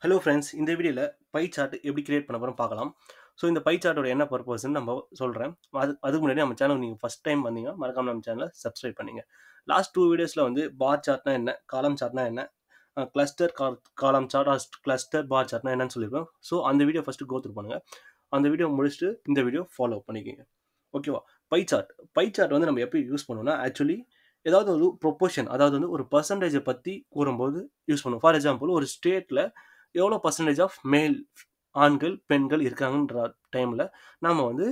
Hello friends, இந்த வீடியோவில் pie chart எப்படி கிரியேட் பண்ண போகிறோம் பார்க்கலாம். ஸோ இந்த பை சார்ட்டோட என்ன பர்பஸ்ன்னு நம்ம சொல்கிறேன். அதுக்கு முன்னாடி நம்ம சேனல் நீங்கள் ஃபஸ்ட் டைம் வந்தீங்கன்னா மறக்காம நம்ம சேனலை சப்ஸ்கிரைப் பண்ணிங்க. லாஸ்ட் 2 வீடியோஸில் வந்து பார் சார்ட்னா என்ன, காலம் சார்ட்னா என்ன, கிளஸ்டர் காலம் சார்ட், கிளஸ்டர் பார் சார்ட்னா என்னன்னு சொல்லியிருக்கோம். ஸோ அந்த வீடியோ ஃபஸ்ட்டு கோ த்ரூ பண்ணுங்கள். அந்த வீடியோ முடிச்சுட்டு இந்த வீடியோ ஃபாலோ பண்ணிக்கோங்க. ஓகேவா? பை சார்ட் வந்து நம்ம எப்படி யூஸ் பண்ணுவோம்னா, ஆக்சுவலி ஏதாவது ஒரு ப்ரொப்போர்ஷன், அதாவது வந்து ஒரு பர்சன்டேஜை பற்றி கூறும்போது யூஸ் பண்ணுவோம். ஃபார் எக்ஸாம்பிள், ஒரு ஸ்டேட்டில் எவ்வளோ பர்சன்டேஜ் ஆஃப் மேல் ஆண்கள் பெண்கள் இருக்காங்கன்ற டைமில் நாம் வந்து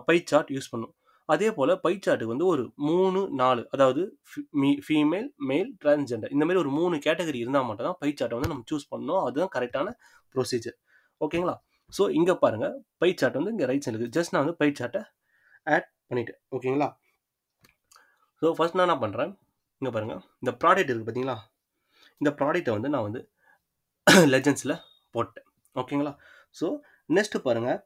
பை சார்ட் யூஸ் பண்ணுவோம். அதே போல் பை சார்ட்டுக்கு வந்து ஒரு 3-4, அதாவது ஃபீமேல், மேல், டிரான்ஸ்ஜெண்டர், இந்த மாதிரி ஒரு 3 கேட்டகரி இருந்தால் மட்டும் தான் பை சார்ட்டை வந்து நம்ம சூஸ் பண்ணணும். அதுதான் கரெக்டான ப்ரொசீஜர். ஓகேங்களா? ஸோ இங்கே பாருங்கள், பை சார்ட் வந்து இங்கே ரைட் சைடு இருக்குது. ஜஸ்ட் நான் வந்து பை சார்ட்டை ஆட் பண்ணிட்டேன். ஓகேங்களா? ஸோ ஃபர்ஸ்ட் நான் என்ன பண்ணுறேன், இங்கே பாருங்கள், இந்த ப்ராடக்ட் இருக்குது பார்த்தீங்களா? இந்த ப்ராடக்ட்டை வந்து நான் வந்து லெஜண்ட்ஸில் போட்டேன். ஓகேங்களா? ஸோ நெக்ஸ்ட் பாருங்கள்,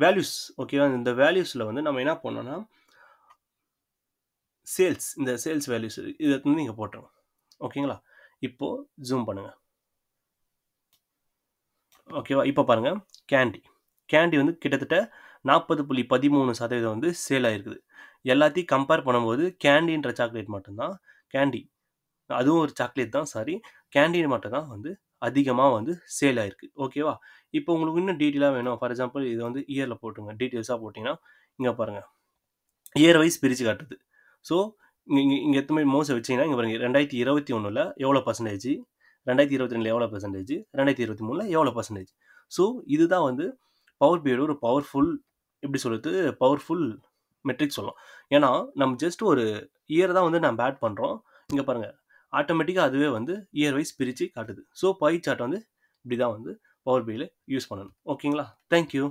வேல்யூஸ். ஓகேவா? இந்த வேல்யூஸில் வந்து நம்ம என்ன பண்ணோம்னா, இந்த சேல்ஸ் வேல்யூஸ் இதை வந்து நீங்கள் போட்டுருங்க. ஓகேங்களா? இப்போது ஜூம் பண்ணுங்கள். ஓகேவா? இப்போ பாருங்கள், கேண்டி வந்து கிட்டத்தட்ட 40.13% வந்து சேல் ஆகிருக்குது. எல்லாத்தையும் கம்பேர் பண்ணும்போது கேண்டின்ற சாக்லேட் மட்டும்தான், அதுவும் ஒரு சாக்லேட் தான், கேண்டீன் மட்டும் தான் வந்து அதிகமாக வந்து சேல் ஆகிருக்கு. ஓகேவா? இப்போ உங்களுக்கு இன்னும் டீட்டெயிலாக வேணும், ஃபார் எக்ஸாம்பிள் இது வந்து இயரில் போட்டுங்க, டீட்டெயில்ஸாக போட்டிங்கன்னா இங்கே பாருங்கள், இயர் வைஸ் பிரித்து காட்டுது. ஸோ இங்கே எத்தனை மோஸ்ட் வச்சிங்கன்னா இங்கே பாருங்கள், 2021 எவ்வளோ பர்சன்டேஜ், 2022 எவ்வளோ பர்சன்டேஜ், 2023 எவ்வளோ பர்சன்டேஜ். ஸோ இதுதான் வந்து பவர் பிஐயோட ஒரு பவர்ஃபுல் மெட்ரிக் சொல்லலாம். ஏன்னா நம்ம ஜஸ்ட் ஒரு இயர் தான் வந்து நம்ம ஆட் பண்ணுறோம். இங்கே பாருங்கள், ஆட்டோமேட்டிக்காக அதுவே வந்து இயர் வைஸ் பிரித்து காட்டுது. ஸோ பை சார்ட் வந்து இப்படி தான் வந்து பவர் பிஐயில் யூஸ் பண்ணணும். ஓகேங்களா? தேங்க்யூ.